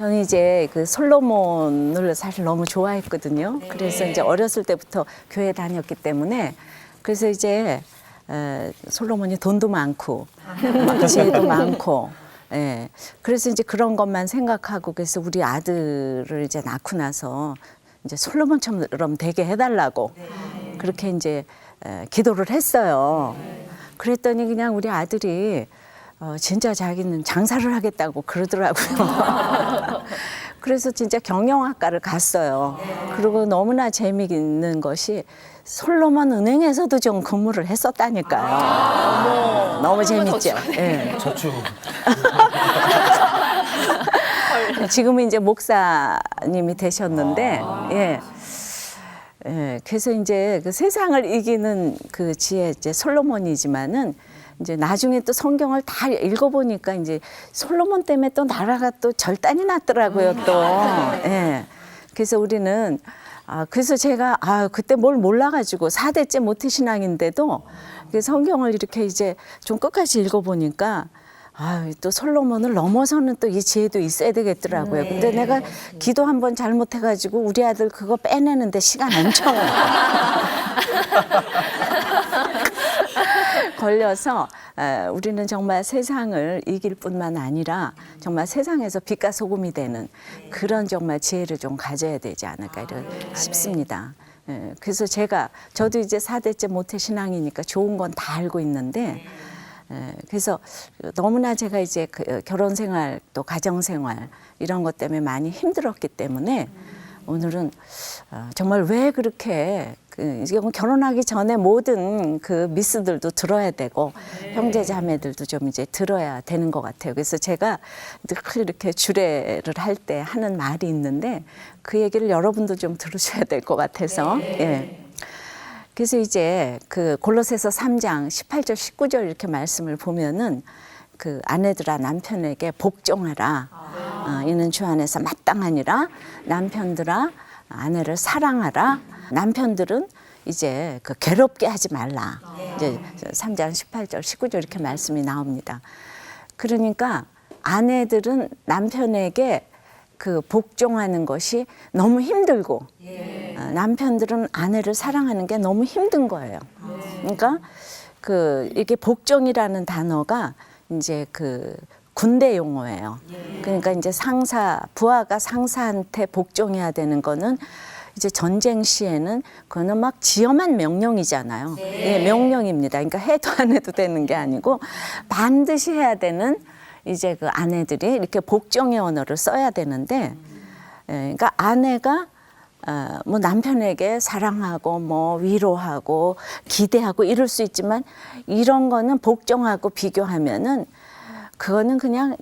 저는 이제 그 솔로몬을 사실 너무 좋아했거든요. 그래서 이제 어렸을 때부터 교회 다녔기 때문에 그래서 이제 솔로몬이 돈도 많고 지혜도 많고 예. 그래서 이제 그런 것만 생각하고 그래서 우리 아들을 이제 낳고 나서 이제 솔로몬처럼 되게 해달라고 그렇게 이제 기도를 했어요. 그랬더니 그냥 우리 아들이 진짜 자기는 장사를 하겠다고 그러더라고요. 그래서 진짜 경영학과를 갔어요. 그리고 너무나 재미있는 것이 솔로몬 은행에서도 좀 근무를 했었다니까요. 너무 재밌죠. 예. 저축. 지금은 이제 목사님이 되셨는데, 예. 예. 그래서 이제 그 세상을 이기는 그 지혜 이제 솔로몬이지만은 이제 나중에 또 성경을 다 읽어보니까 이제 솔로몬 때문에 또 나라가 또 절단이 났더라고요, 또. 예. 그래서 우리는 그래서 제가 그때 뭘 몰라가지고 4대째 모태신앙인데도 성경을 이렇게 이제 좀 끝까지 읽어보니까 또 솔로몬을 넘어서는 또 이 지혜도 있어야 되겠더라고요. 근데 내가 기도 한번 잘못해가지고 우리 아들 그거 빼내는데 시간 엄청 걸려서 우리는 정말 세상을 이길 뿐만 아니라 정말 세상에서 빛과 소금이 되는 그런 정말 지혜를 좀 가져야 되지 않을까 싶습니다. 그래서 저도 이제 4대째 모태신앙이니까 좋은 건 다 알고 있는데 그래서 너무나 제가 이제 결혼 생활 또 가정 생활 이런 것 때문에 많이 힘들었기 때문에 오늘은 정말 왜 그렇게 이건 결혼하기 전에 모든 그 미스들도 들어야 되고 형제 자매들도 좀 이제 들어야 되는 것 같아요. 그래서 제가 늘 이렇게 주례를 할 때 하는 말이 있는데 그 얘기를 여러분도 좀 들으셔야 될 것 같아서 예. 그래서 이제 그 골로새서 3장 18절 19절 이렇게 말씀을 보면은 그 아내들아 남편에게 복종하라. 이는 주 안에서 마땅하니라. 남편들아 아내를 사랑하라. 남편들은 이제 그 괴롭게 하지 말라. 이제 3장 18절 19절 이렇게 말씀이 나옵니다. 그러니까 아내들은 남편에게 그 복종하는 것이 너무 힘들고 남편들은 아내를 사랑하는 게 너무 힘든 거예요. 그러니까 이게 복종이라는 단어가 이제 그 군대 용어예요. 그러니까 이제 부하가 상사한테 복종해야 되는 거는 이제 전쟁 시에는 그거는 막 지엄한 명령이잖아요. 예, 명령입니다. 그러니까 해도 안 해도 되는 게 아니고 반드시 해야 되는 이제 그 아내들이 이렇게 복종의 언어를 써야 되는데, 그러니까 아내가 뭐 남편에게 사랑하고 뭐 위로하고 기대하고 이럴 수 있지만 이런 거는 복종하고 비교하면은 그거는 그냥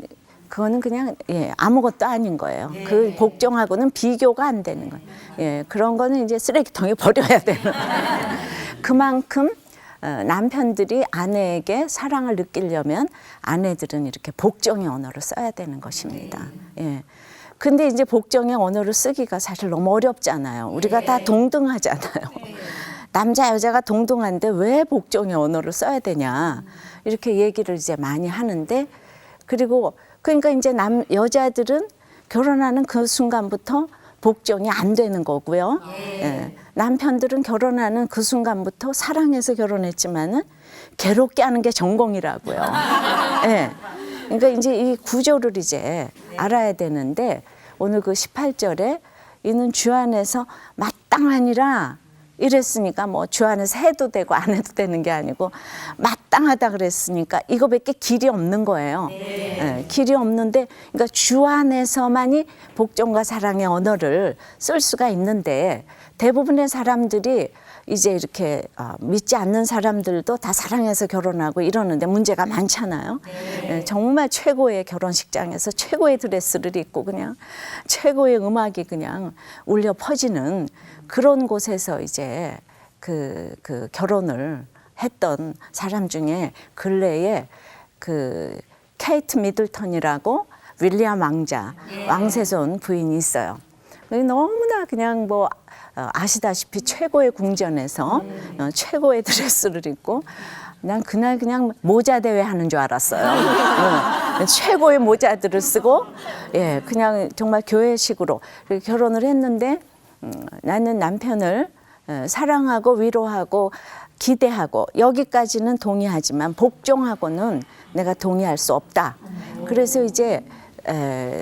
예, 아무것도 아닌 거예요. 그 복종하고는 비교가 안 되는 거예요. 예, 그런 거는 이제 쓰레기통에 버려야 되는. 그만큼 남편들이 아내에게 사랑을 느끼려면 아내들은 이렇게 복종의 언어를 써야 되는 것입니다. 예. 근데 이제 복종의 언어를 쓰기가 사실 너무 어렵잖아요. 우리가 다 동등하잖아요. 남자 여자가 동등한데 왜 복종의 언어를 써야 되냐 이렇게 얘기를 이제 많이 하는데 그러니까 이제 여자들은 결혼하는 그 순간부터 복종이 안 되는 거고요. 예. 남편들은 결혼하는 그 순간부터 사랑해서 결혼했지만은 괴롭게 하는 게 전공이라고요. 예. 그러니까 이제 이 구조를 이제 알아야 되는데 오늘 그 18절에 이는 주 안에서 마땅하니라 이랬으니까 뭐 주 안에서 해도 되고 안 해도 되는 게 아니고 마땅하다 그랬으니까 이거밖에 길이 없는 거예요. 예, 길이 없는데 그러니까 주 안에서만이 복종과 사랑의 언어를 쓸 수가 있는데 대부분의 사람들이 이제 이렇게 믿지 않는 사람들도 다 사랑해서 결혼하고 이러는데 문제가 많잖아요. 예, 정말 최고의 결혼식장에서 최고의 드레스를 입고 그냥 최고의 음악이 그냥 울려 퍼지는 그런 곳에서 이제 그 결혼을 했던 사람 중에 근래에 그 케이트 미들턴이라고 윌리엄 왕세손 부인이 있어요. 너무나 그냥 뭐 아시다시피 최고의 궁전에서 최고의 드레스를 입고 난 그날 그냥 모자 대회 하는 줄 알았어요. 최고의 모자들을 쓰고, 예, 그냥 정말 교회식으로 결혼을 했는데, 나는 남편을 사랑하고 위로하고 기대하고 여기까지는 동의하지만 복종하고는 내가 동의할 수 없다. 그래서 이제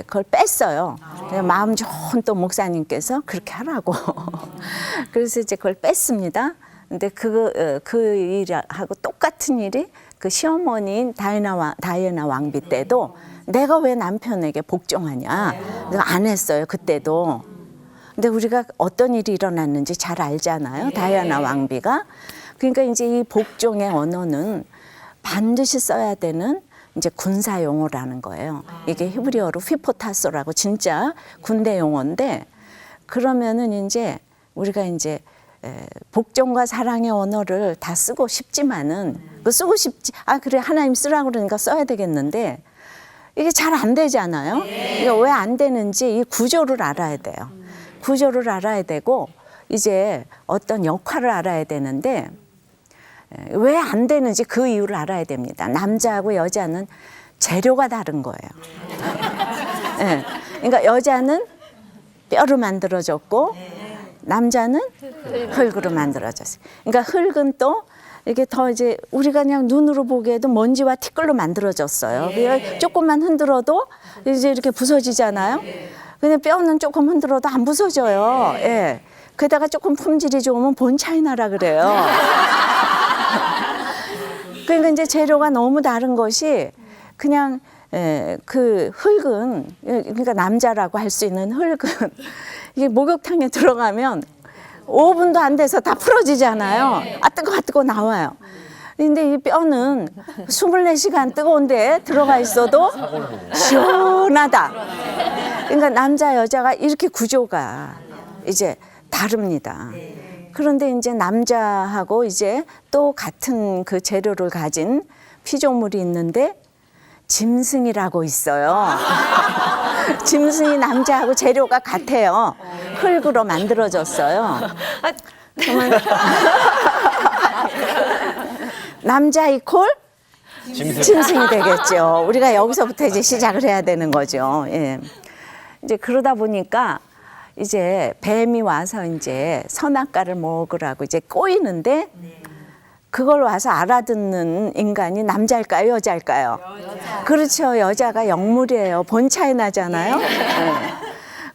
그걸 뺐어요. 마음 좋은 또 목사님께서 그렇게 하라고. 그래서 이제 그걸 뺐습니다. 근데 그 일하고 똑같은 일이 그 시어머니인 다이애나 왕비 때도 내가 왜 남편에게 복종하냐. 내가 안 했어요. 그때도. 근데 우리가 어떤 일이 일어났는지 잘 알잖아요. 다이애나 왕비가. 그러니까 이제 이 복종의 언어는 반드시 써야 되는 이제 군사 용어라는 거예요. 이게 히브리어로 휘포타소라고 진짜 군대 용어인데, 그러면은 이제 우리가 이제 복종과 사랑의 언어를 다 쓰고 싶지만은 그 쓰고 싶지, 그래 하나님 쓰라고 그러니까 써야 되겠는데 이게 잘 안 되잖아요. 이게 왜 안 되는지 이 구조를 알아야 돼요. 구조를 알아야 되고 이제 어떤 역할을 알아야 되는데 왜 안 되는지 그 이유를 알아야 됩니다. 남자하고 여자는 재료가 다른 거예요. 네. 그러니까 여자는 뼈로 만들어졌고 남자는 흙으로 만들어졌어요. 그러니까 흙은 또 이게 더 이제 우리가 그냥 눈으로 보기에도 먼지와 티끌로 만들어졌어요. 그러니까 조금만 흔들어도 이제 이렇게 부서지잖아요. 근데 뼈는 조금 흔들어도 안 부서져요. 예. 게다가 조금 품질이 좋으면 본 차이나라 그래요. 그러니까 이제 재료가 너무 다른 것이 그냥 그 흙은, 그러니까 남자라고 할 수 있는 흙은 이게 목욕탕에 들어가면 5분도 안 돼서 다 풀어지잖아요. 뜨거워 나와요. 근데 이 뼈는 24시간 뜨거운데 들어가 있어도 시원하다. 그러니까 남자 여자가 이렇게 구조가 이제 다릅니다. 그런데 이제 남자하고 이제 또 같은 그 재료를 가진 피조물이 있는데 짐승이라고 있어요. 짐승이 남자하고 재료가 같아요. 흙으로 만들어졌어요. 남자 이콜 짐승이 되겠죠. 우리가 여기서부터 이제 시작을 해야 되는 거죠. 예. 이제 그러다 보니까 이제 뱀이 와서 이제 선악과를 먹으라고 이제 꼬이는데 그걸 와서 알아듣는 인간이 남자일까요, 여자일까요? 여자. 그렇죠. 여자가 영물이에요. 본 차이 나잖아요. 네.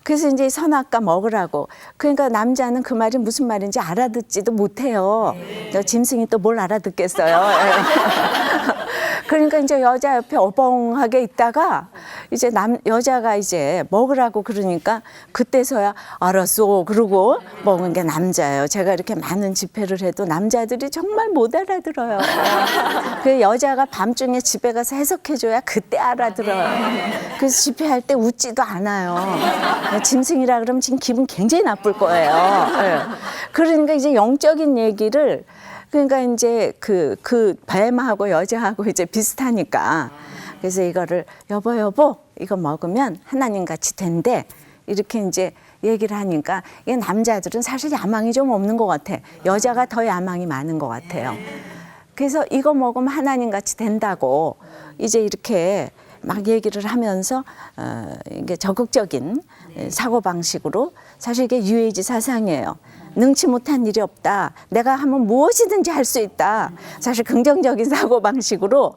그래서 이제 선악과 먹으라고. 그러니까 남자는 그 말이 무슨 말인지 알아듣지도 못해요. 짐승이 또 뭘 알아듣겠어요. 그러니까 이제 여자 옆에 어벙하게 있다가 이제 여자가 이제 먹으라고 그러니까 그때서야 알았어. 그러고 먹은 게 남자예요. 제가 이렇게 많은 집회를 해도 남자들이 정말 못 알아들어요. 그 여자가 밤중에 집에 가서 해석해줘야 그때 알아들어요. 그래서 집회할 때 웃지도 않아요. 짐승이라 그러면 지금 기분 굉장히 나쁠 거예요. 그러니까 이제 영적인 얘기를 그러니까 이제 그 뱀하고 여자하고 이제 비슷하니까 그래서 이거를 여보 이거 먹으면 하나님 같이 된대 이렇게 이제 얘기를 하니까 이게 남자들은 사실 야망이 좀 없는 것 같아. 여자가 더 야망이 많은 것 같아요. 그래서 이거 먹으면 하나님 같이 된다고 이제 이렇게 막 얘기를 하면서 이게 적극적인 사고 방식으로 사실 이게 유해지 사상이에요. 능치 못한 일이 없다. 내가 하면 무엇이든지 할 수 있다. 사실 긍정적인 사고 방식으로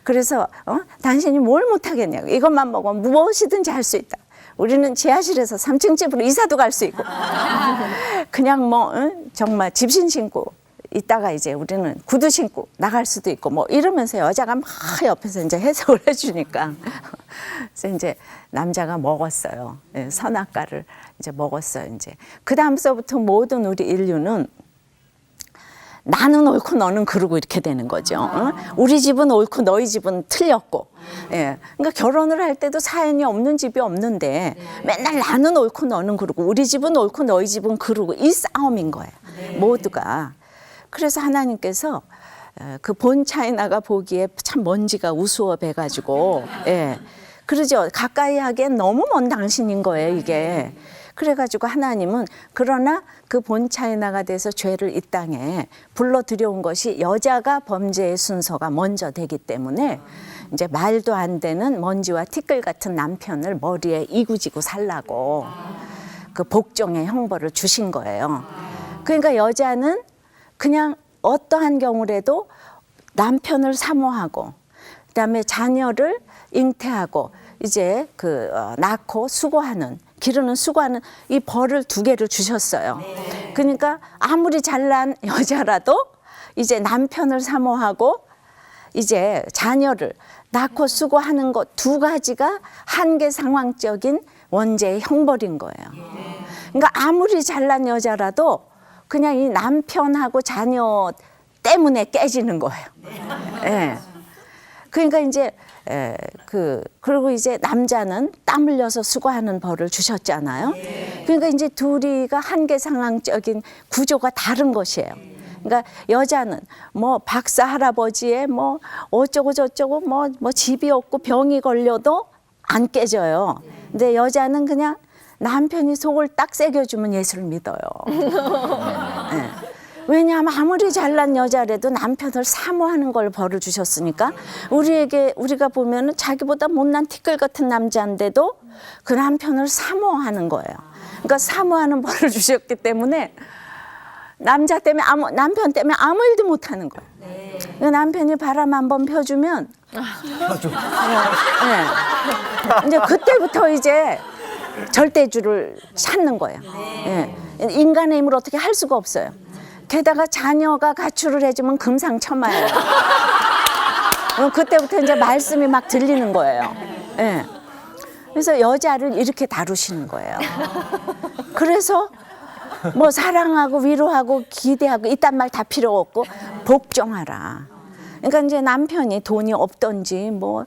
그래서 당신이 뭘 못하겠냐고. 이것만 먹으면 무엇이든지 할 수 있다. 우리는 지하실에서 3층 집으로 이사도 갈 수 있고 그냥 뭐 정말 집신 신고 이따가 이제 우리는 구두 신고 나갈 수도 있고 뭐 이러면서 여자가 막 옆에서 이제 해석을 해주니까 그래서 이제 남자가 먹었어요. 선악과를 이제 먹었어요. 이제 그 다음서부터 모든 우리 인류는 나는 옳고 너는 그러고 이렇게 되는 거죠. 우리 집은 옳고 너희 집은 틀렸고. 예. 그러니까 결혼을 할 때도 사연이 없는 집이 없는데 맨날 나는 옳고 너는 그러고 우리 집은 옳고 너희 집은 그러고 이 싸움인 거예요. 모두가. 그래서 하나님께서 그 본 차이나가 보기에 참 먼지가 우스워 배가지고 예. 그러죠. 가까이 하기엔 너무 먼 당신인 거예요, 이게. 그래가지고 하나님은 그러나 그 본차이나가 돼서 죄를 이 땅에 불러 들여온 것이 여자가 범죄의 순서가 먼저 되기 때문에 이제 말도 안 되는 먼지와 티끌 같은 남편을 머리에 이구지고 살라고 그 복종의 형벌을 주신 거예요. 그러니까 여자는 그냥 어떠한 경우라도 남편을 사모하고 그다음에 자녀를 잉태하고 이제 낳고 수고하는 기르는 수고하는 이 벌을 2개를 주셨어요. 그러니까 아무리 잘난 여자라도 이제 남편을 사모하고 이제 자녀를 낳고 수고하는 것 2가지가 한계 상황적인 원죄의 형벌인 거예요. 그러니까 아무리 잘난 여자라도 그냥 이 남편하고 자녀 때문에 깨지는 거예요. 예. 그러니까 이제 그리고 이제 남자는 땀 흘려서 수고하는 벌을 주셨잖아요. 그러니까 이제 둘이가 한계 상황적인 구조가 다른 것이에요. 그러니까 여자는 뭐 박사 할아버지의 뭐 어쩌고 저쩌고 뭐 집이 없고 병이 걸려도 안 깨져요. 근데 여자는 그냥 남편이 속을 딱 새겨주면 예수를 믿어요. 네. 왜냐하면 아무리 잘난 여자라도 남편을 사모하는 걸 벌을 주셨으니까 우리가 보면은 자기보다 못난 티끌 같은 남자인데도 그 남편을 사모하는 거예요. 그러니까 사모하는 벌을 주셨기 때문에 남편 때문에 아무 일도 못 하는 거예요. 그러니까 남편이 바람 한번 펴주면 이제 그때부터 이제 절대주를 찾는 거예요. 인간의 힘으로 어떻게 할 수가 없어요. 게다가 자녀가 가출을 해주면 금상첨화예요. 그때부터 이제 말씀이 막 들리는 거예요. 그래서 여자를 이렇게 다루시는 거예요. 그래서 뭐 사랑하고 위로하고 기대하고 이딴 말 다 필요 없고 복종하라. 그러니까 이제 남편이 돈이 없던지 뭐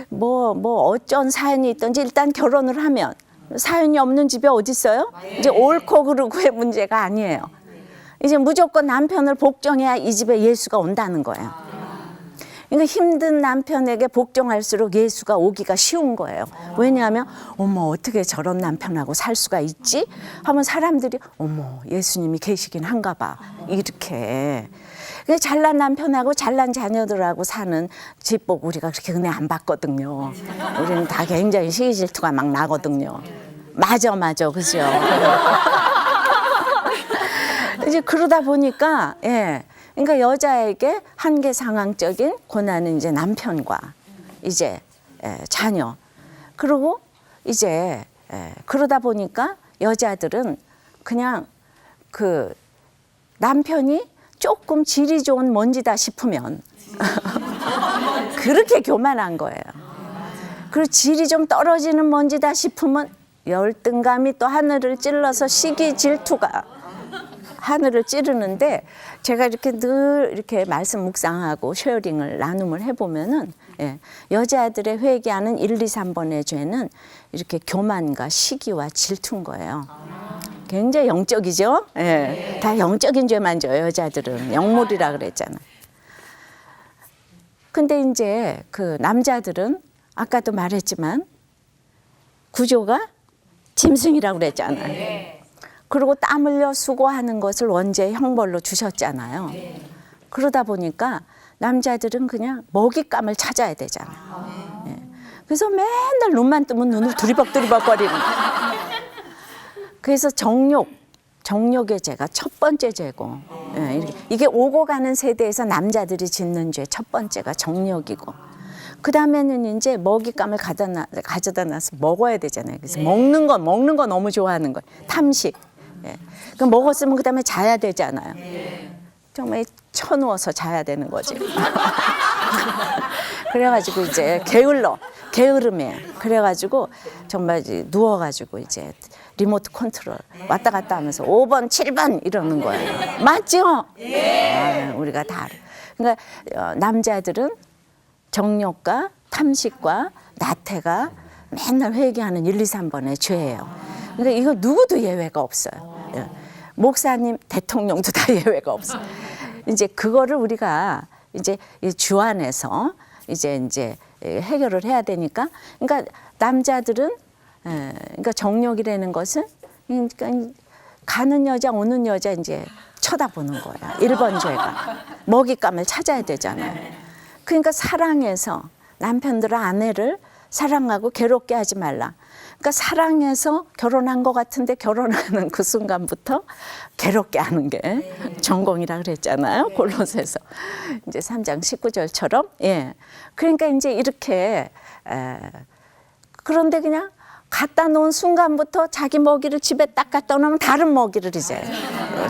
어쩐 사연이 있던지 일단 결혼을 하면 사연이 없는 집이 어디 있어요? 이제 옳고 그르고의 문제가 아니에요. 이제 무조건 남편을 복종해야 이 집에 예수가 온다는 거예요. 그러니까 힘든 남편에게 복종할수록 예수가 오기가 쉬운 거예요. 왜냐하면 어머 어떻게 저런 남편하고 살 수가 있지? 하면 사람들이 어머 예수님이 계시긴 한가 봐. 이렇게. 잘난 남편하고 잘난 자녀들하고 사는 집 보고 우리가 그렇게 은혜 안 받거든요. 우리는 다 굉장히 시기 질투가 막 나거든요. 맞아 그죠? 이제 그러다 보니까 그러니까 여자에게 한계 상황적인 고난은 이제 남편과 이제 자녀. 그리고 이제 그러다 보니까 여자들은 그냥 그 남편이 조금 질이 좋은 먼지다 싶으면 그렇게 교만한 거예요. 그리고 질이 좀 떨어지는 먼지다 싶으면 열등감이 또 하늘을 찔러서 시기 질투가 하늘을 찌르는데 제가 이렇게 늘 이렇게 말씀 묵상하고 쉐어링을 나눔을 해보면은 여자들의 회개하는 1, 2, 3번의 죄는 이렇게 교만과 시기와 질투인 거예요. 굉장히 영적이죠? 다 영적인 죄만 져요, 여자들은. 영물이라 그랬잖아. 근데 이제 그 남자들은 아까도 말했지만 구조가 짐승이라고 그랬잖아요. 그리고 땀 흘려 수고하는 것을 원죄의 형벌로 주셨잖아요. 그러다 보니까 남자들은 그냥 먹잇감을 찾아야 되잖아요. 그래서 맨날 눈만 뜨면 눈을 두리벅두리벅거리는 거예요. 그래서 정욕의 죄가 첫 번째 죄고 이게 오고 가는 세대에서 남자들이 짓는 죄 첫 번째가 정욕이고 그 다음에는 이제 먹잇감을 가져다 놔서 먹어야 되잖아요. 그래서 먹는 거 너무 좋아하는 거예요. 탐식. 그럼 먹었으면 그 다음에 자야 되잖아요. 정말 쳐누워서 자야 되는 거지. 그래가지고 이제 게으름이에요. 그래가지고 정말 이제 누워가지고 이제 리모트 컨트롤 왔다 갔다 하면서 5번, 7번 이러는 거예요. 맞죠? 우리가 다. 그러니까 남자들은 정욕과 탐식과 나태가 맨날 회개하는 1, 2, 3번의 죄예요. 그러니까 이거 누구도 예외가 없어요. 목사님, 대통령도 다 예외가 없어요. 이제 그거를 우리가 이제 주 안에서 이제 해결을 해야 되니까, 그러니까 남자들은 그러니까 정욕이라는 것은 그러니까 가는 여자 오는 여자 이제 쳐다보는 거야. 1번 죄가. 먹잇감을 찾아야 되잖아요. 그러니까 사랑해서 남편들은 아내를 사랑하고 괴롭게 하지 말라. 그러니까 사랑해서 결혼한 것 같은데 결혼하는 그 순간부터 괴롭게 하는 게 전공이라 그랬잖아요. 골로새서 이제 3장 19절처럼. 예. 그러니까 이제 이렇게 그런데 그냥 갖다 놓은 순간부터 자기 먹이를 집에 딱 갖다 놓으면 다른 먹이를 이제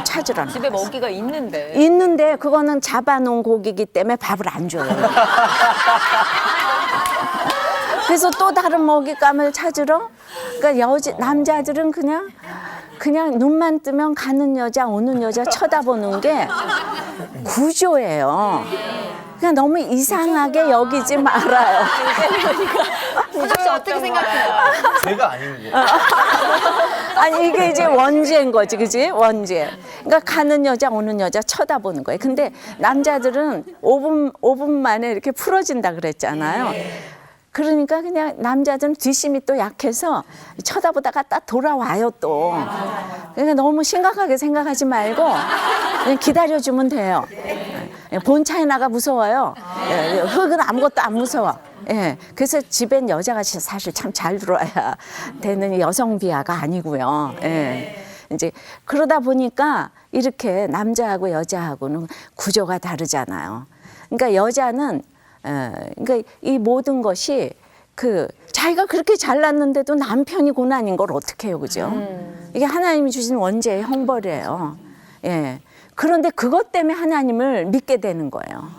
찾으러 집에 먹이가 있는데. 있는데 그거는 잡아놓은 고기이기 때문에 밥을 안 줘요. 그래서 또 다른 먹잇감을 찾으러. 그러니까 남자들은 그냥 눈만 뜨면 가는 여자 오는 여자 쳐다보는 게 구조예요. 그냥 너무 이상하게 여기지 말아요. 구조 씨 어떻게 생각해요? 죄가 아닌 거. 아니 이게 이제 원죄인 거지, 그지? 원죄. 그러니까 가는 여자 오는 여자 쳐다보는 거예요. 근데 남자들은 5분 만에 이렇게 풀어진다 그랬잖아요. 그러니까 그냥 남자들은 뒷심이 또 약해서 쳐다보다가 딱 돌아와요 또. 그러니까 너무 심각하게 생각하지 말고 그냥 기다려주면 돼요. 본 차이나가 무서워요. 흙은 아무것도 안 무서워. 예, 그래서 집엔 여자가 사실 참 잘 들어와야 되는 여성 비하가 아니고요. 예, 이제 그러다 보니까 이렇게 남자하고 여자하고는 구조가 다르잖아요. 그러니까 여자는 그러니까 이 모든 것이 자기가 그렇게 잘났는데도 남편이 고난인 걸 어떻게 해요, 그죠? 이게 하나님이 주신 원죄의 형벌이에요. 예. 그런데 그것 때문에 하나님을 믿게 되는 거예요.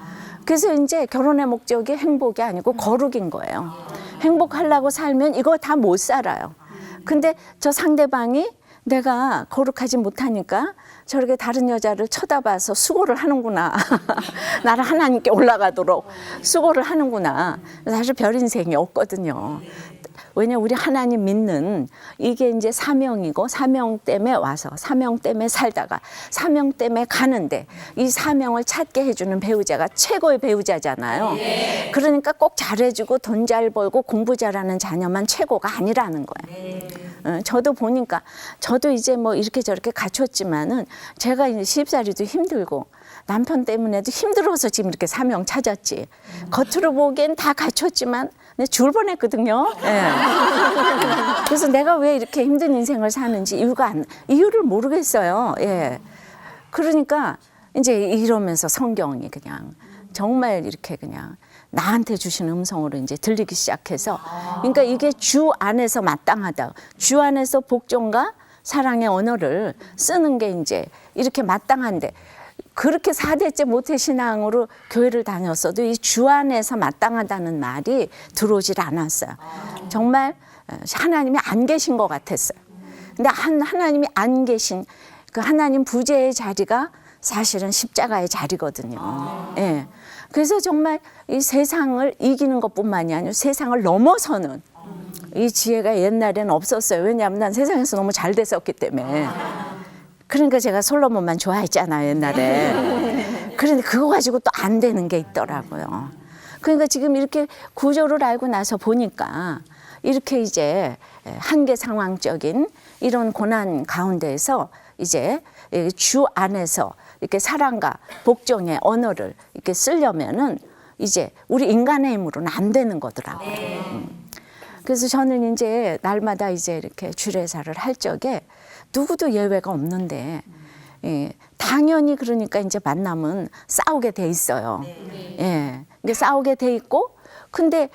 그래서 이제 결혼의 목적이 행복이 아니고 거룩인 거예요. 행복하려고 살면 이거 다 못 살아요. 근데 저 상대방이 내가 거룩하지 못하니까 저렇게 다른 여자를 쳐다봐서 수고를 하는구나. 나를 하나님께 올라가도록 수고를 하는구나. 사실 별 인생이 없거든요. 왜냐 우리 하나님 믿는 이게 이제 사명이고 사명 때문에 와서 사명 때문에 살다가 사명 때문에 가는데 이 사명을 찾게 해주는 배우자가 최고의 배우자잖아요. 그러니까 꼭 잘해주고 돈 잘 벌고 공부 잘하는 자녀만 최고가 아니라는 거예요. 저도 보니까 저도 이제 뭐 이렇게 저렇게 갖췄지만은 제가 이제 시집살이도 힘들고 남편 때문에도 힘들어서 지금 이렇게 사명 찾았지. 겉으로 보기엔 다 갖췄지만 줄 뻔했거든요. 예. 그래서 내가 왜 이렇게 힘든 인생을 사는지 이유를 모르겠어요. 예. 그러니까 이제 이러면서 성경이 그냥 정말 이렇게 그냥 나한테 주신 음성으로 이제 들리기 시작해서 그러니까 이게 주 안에서 마땅하다. 주 안에서 복종과 사랑의 언어를 쓰는 게 이제 이렇게 마땅한데 그렇게 4대째 모태신앙으로 교회를 다녔어도 이 주 안에서 마땅하다는 말이 들어오질 않았어요. 정말 하나님이 안 계신 것 같았어요. 근데 하나님이 안 계신 그 하나님 부재의 자리가 사실은 십자가의 자리거든요. 예. 그래서 정말 이 세상을 이기는 것뿐만이 아니라 세상을 넘어서는 이 지혜가 옛날에는 없었어요. 왜냐하면 난 세상에서 너무 잘 됐었기 때문에. 그러니까 제가 솔로몬만 좋아했잖아요, 옛날에. 그런데 그거 가지고 또 안 되는 게 있더라고요. 그러니까 지금 이렇게 구조를 알고 나서 보니까 이렇게 이제 한계 상황적인 이런 고난 가운데에서 이제 주 안에서 이렇게 사랑과 복종의 언어를 이렇게 쓰려면은 이제 우리 인간의 힘으로는 안 되는 거더라고요. 그래서 저는 이제 날마다 이제 이렇게 주례사를 할 적에 누구도 예외가 없는데 당연히 그러니까 이제 만나면 싸우게 돼 있어요. 예, 싸우게 돼 있고 근데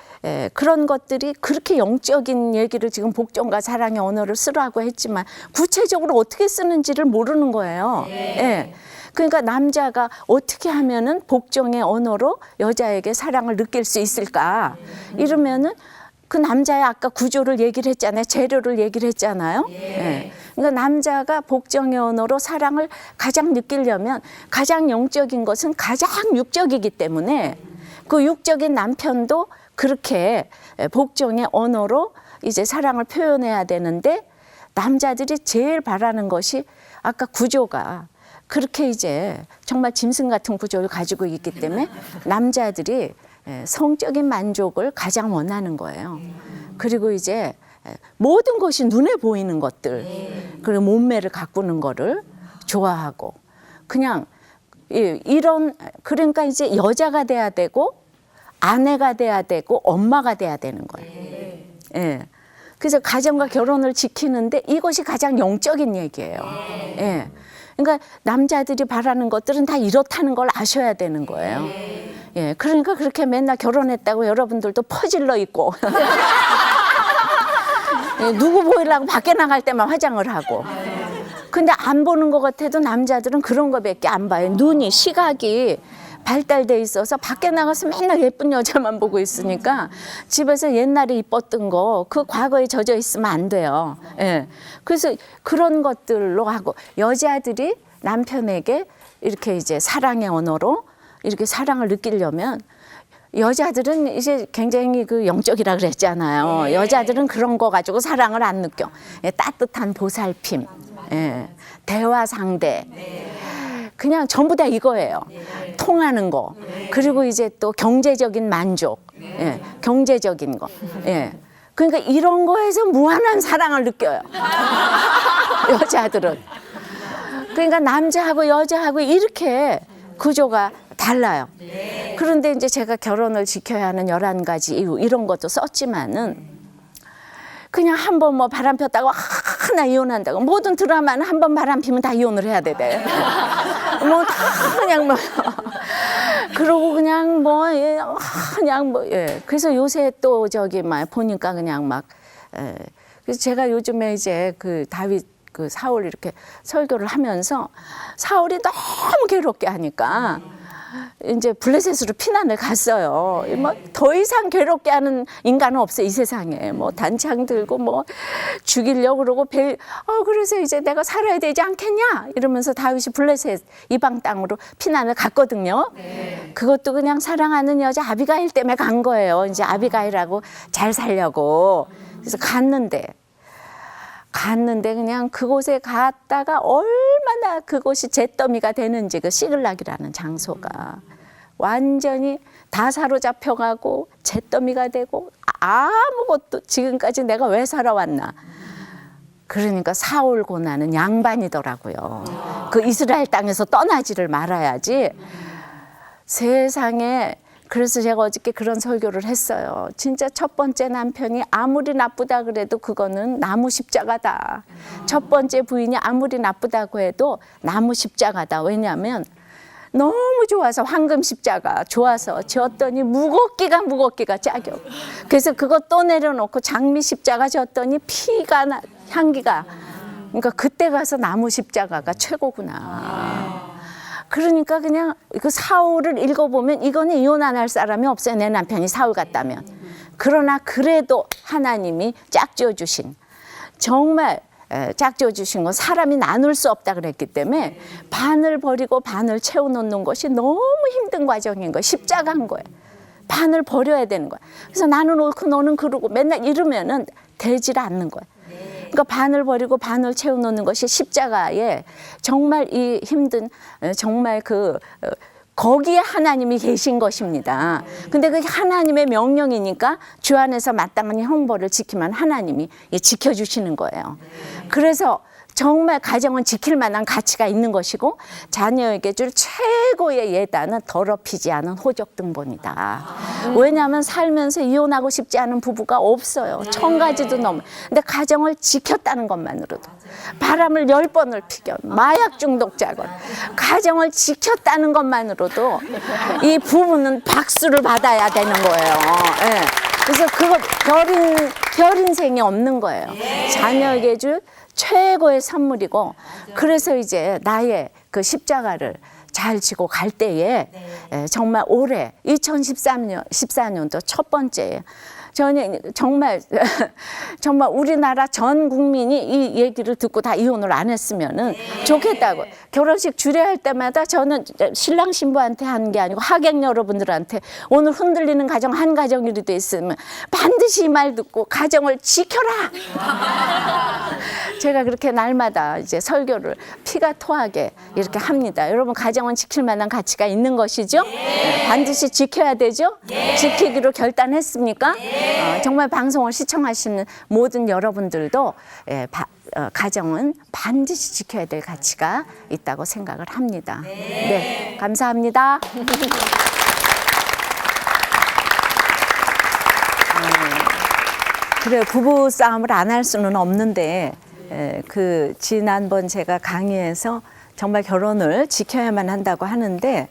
그런 것들이 그렇게 영적인 얘기를 지금 복종과 사랑의 언어를 쓰라고 했지만 구체적으로 어떻게 쓰는지를 모르는 거예요. 예. 그러니까 남자가 어떻게 하면은 복종의 언어로 여자에게 사랑을 느낄 수 있을까? 이러면은 그 남자의 아까 구조를 얘기를 했잖아요. 재료를 얘기를 했잖아요. 예. 그러니까 남자가 복종의 언어로 사랑을 가장 느끼려면 가장 영적인 것은 가장 육적이기 때문에 그 육적인 남편도 그렇게 복종의 언어로 이제 사랑을 표현해야 되는데 남자들이 제일 바라는 것이 아까 구조가 그렇게 이제 정말 짐승 같은 구조를 가지고 있기 때문에 남자들이 성적인 만족을 가장 원하는 거예요. 그리고 이제 모든 것이 눈에 보이는 것들, 그리고 몸매를 가꾸는 거를 좋아하고 그냥 이런 그러니까 이제 여자가 돼야 되고 아내가 돼야 되고 엄마가 돼야 되는 거예요. 예. 그래서 가정과 결혼을 지키는데 이것이 가장 영적인 얘기예요. 예. 그러니까 남자들이 바라는 것들은 다 이렇다는 걸 아셔야 되는 거예요. 예. 그러니까 그렇게 맨날 결혼했다고 여러분들도 퍼질러 있고 예, 누구 보이려고 밖에 나갈 때만 화장을 하고. 근데 안 보는 것 같아도 남자들은 그런 거밖에 안 봐요. 눈이 시각이 발달돼 있어서 밖에 나가서 맨날 예쁜 여자만 보고 있으니까 집에서 옛날에 이뻤던 거 그 과거에 젖어 있으면 안 돼요. 예. 그래서 그런 것들로 하고 여자들이 남편에게 이렇게 이제 사랑의 언어로 이렇게 사랑을 느끼려면 여자들은 이제 굉장히 그 영적이라 그랬잖아요. 여자들은 그런 거 가지고 사랑을 안 느껴. 예, 따뜻한 보살핌, 예, 대화 상대. 그냥 전부 다 이거예요. 통하는 거. 그리고 이제 또 경제적인 만족. 예, 경제적인 거. 예. 그러니까 이런 거에서 무한한 사랑을 느껴요. 여자들은. 그러니까 남자하고 여자하고 이렇게 구조가 달라요. 그런데 이제 제가 결혼을 지켜야 하는 11가지 이유 이런 것도 썼지만은 그냥 한 번 뭐 바람 폈다고 하나 이혼한다고 모든 드라마는 한 번 바람 피면 다 이혼을 해야 되대. 뭐 다 그냥 뭐 그러고 그냥 뭐 예, 그냥 뭐 예. 그래서 요새 또 저기 막 보니까 그냥 막 예. 그래서 제가 요즘에 이제 그 다윗 그 사울 이렇게 설교를 하면서 사울이 너무 괴롭게 하니까 이제 블레셋으로 피난을 갔어요. 뭐 더 이상 괴롭게 하는 인간은 없어요, 이 세상에. 뭐 단창 들고 뭐 죽이려고 그러고 그래서 이제 내가 살아야 되지 않겠냐 이러면서 다윗이 블레셋 이방 땅으로 피난을 갔거든요. 그것도 그냥 사랑하는 여자 아비가일 때문에 간 거예요. 이제 아비가일하고 잘 살려고. 그래서 갔는데 그냥 그곳에 갔다가 얼마나 그곳이 잿더미가 되는지 그 시글락이라는 장소가 완전히 다 사로잡혀가고 잿더미가 되고 아무것도 지금까지 내가 왜 살아왔나. 그러니까 사울 고난은 양반이더라고요. 그 이스라엘 땅에서 떠나지를 말아야지. 세상에. 그래서 제가 어저께 그런 설교를 했어요. 진짜 첫 번째 남편이 아무리 나쁘다 그래도 그거는 나무 십자가다. 첫 번째 부인이 아무리 나쁘다고 해도 나무 십자가다. 왜냐하면 너무 좋아서 황금 십자가 좋아서 졌더니 무겁기가 짝이 없고. 그래서 그거 또 내려놓고 장미 십자가 졌더니 피가 향기가. 그러니까 그때 가서 나무 십자가가 최고구나. 그러니까 그냥 그 사울을 읽어보면 이거는 이혼 안 할 사람이 없어요. 내 남편이 사울 같다면. 그러나 그래도 하나님이 짝지어 주신 정말 짝지어 주신 건 사람이 나눌 수 없다 그랬기 때문에 반을 버리고 반을 채워놓는 것이 너무 힘든 과정인 거예요. 십자가인 거예요. 반을 버려야 되는 거예요. 그래서 나는 옳고 너는 그러고 맨날 이러면은 되질 않는 거예요. 그러니까 반을 버리고 반을 채워놓는 것이 십자가에 정말 이 힘든 정말 거기에 하나님이 계신 것입니다. 근데 그게 하나님의 명령이니까 주 안에서 마땅한 형벌을 지키면 하나님이 지켜주시는 거예요. 그래서 정말 가정은 지킬 만한 가치가 있는 것이고 자녀에게 줄 최고의 예단은 더럽히지 않은 호적 등본이다. 왜냐하면 살면서 이혼하고 싶지 않은 부부가 없어요. 1000가지도 넘어. 근데 가정을 지켰다는 것만으로도 바람을 10번을 피겨 마약 중독자건 가정을 지켰다는 것만으로도 이 부부는 박수를 받아야 되는 거예요. 네. 그래서 그거 별 인생이 없는 거예요. 자녀에게 줄 최고의 선물이고 그래서 이제 나의 그 십자가를 잘 지고 갈 때에 정말 올해 2014년도 첫 번째 저는 정말 우리나라 전 국민이 이 얘기를 듣고 다 이혼을 안 했으면은 좋겠다고. 결혼식 주례할 때마다 저는 신랑 신부한테 하는 게 아니고 하객 여러분들한테 오늘 흔들리는 가정 한 가정이라도 있으면 반드시 이 말 듣고 가정을 지켜라. 제가 그렇게 날마다 이제 설교를 피가 토하게 이렇게 합니다. 여러분 가정은 지킬 만한 가치가 있는 것이죠? 반드시 지켜야 되죠? 지키기로 결단했습니까? 정말 방송을 시청하시는 모든 여러분들도 가정은 반드시 지켜야 될 가치가 있다고 생각을 합니다. 네, 감사합니다. 그래 부부 싸움을 안 할 수는 없는데 그 지난번 제가 강의에서 정말 결혼을 지켜야만 한다고 하는데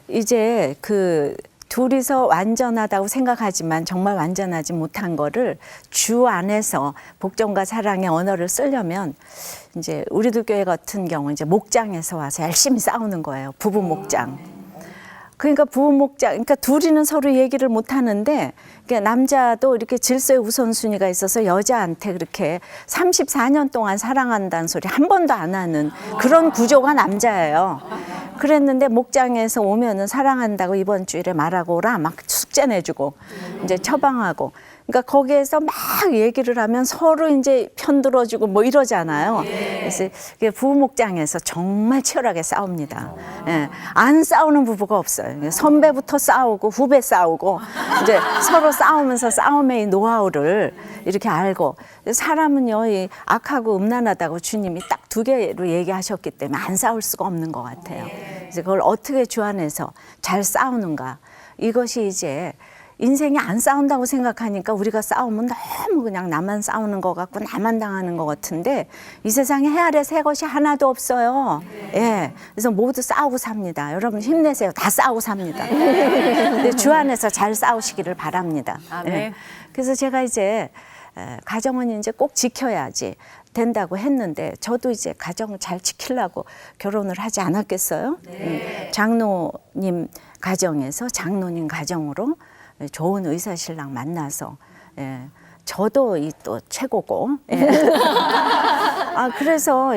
이제 그 둘이서 완전하다고 생각하지만 정말 완전하지 못한 거를 주 안에서 복종과 사랑의 언어를 쓰려면 이제 우리들 교회 같은 경우 이제 목장에서 와서 열심히 싸우는 거예요. 부부 목장. 그러니까 부부 목장, 그러니까 둘이는 서로 얘기를 못 하는데 그러니까 남자도 이렇게 질서의 우선순위가 있어서 여자한테 그렇게 34년 동안 사랑한다는 소리 한 번도 안 하는 그런 구조가 남자예요. 그랬는데 목장에서 오면은 사랑한다고 이번 주일에 말하고 오라 막 숙제 내주고 이제 처방하고 그러니까 거기에서 막 얘기를 하면 서로 이제 편들어주고 뭐 이러잖아요. 그래서 부부 목장에서 정말 치열하게 싸웁니다. 예, 안 싸우는 부부가 없어요. 선배부터 싸우고 후배 싸우고 이제 서로 싸우면서 싸움의 노하우를 이렇게 알고 사람은요 이 악하고 음란하다고 주님이 딱 두 개로 얘기하셨기 때문에 안 싸울 수가 없는 것 같아요. 그래서 그걸 어떻게 주 안에서 잘 싸우는가 이것이 이제 인생이 안 싸운다고 생각하니까 우리가 싸우면 너무 그냥 나만 싸우는 것 같고 나만 당하는 것 같은데 이 세상에 해 아래 새 것이 하나도 없어요. 예, 그래서 모두 싸우고 삽니다. 여러분 힘내세요. 다 싸우고 삽니다. 근데 주 안에서 잘 싸우시기를 바랍니다. 예. 그래서 제가 이제 가정은 이제 꼭 지켜야지 된다고 했는데 저도 이제 가정을 잘 지키려고 결혼을 하지 않았겠어요? 장로님 가정에서 장로님 가정으로 좋은 의사신랑 만나서 저도 이 또 최고고 그래서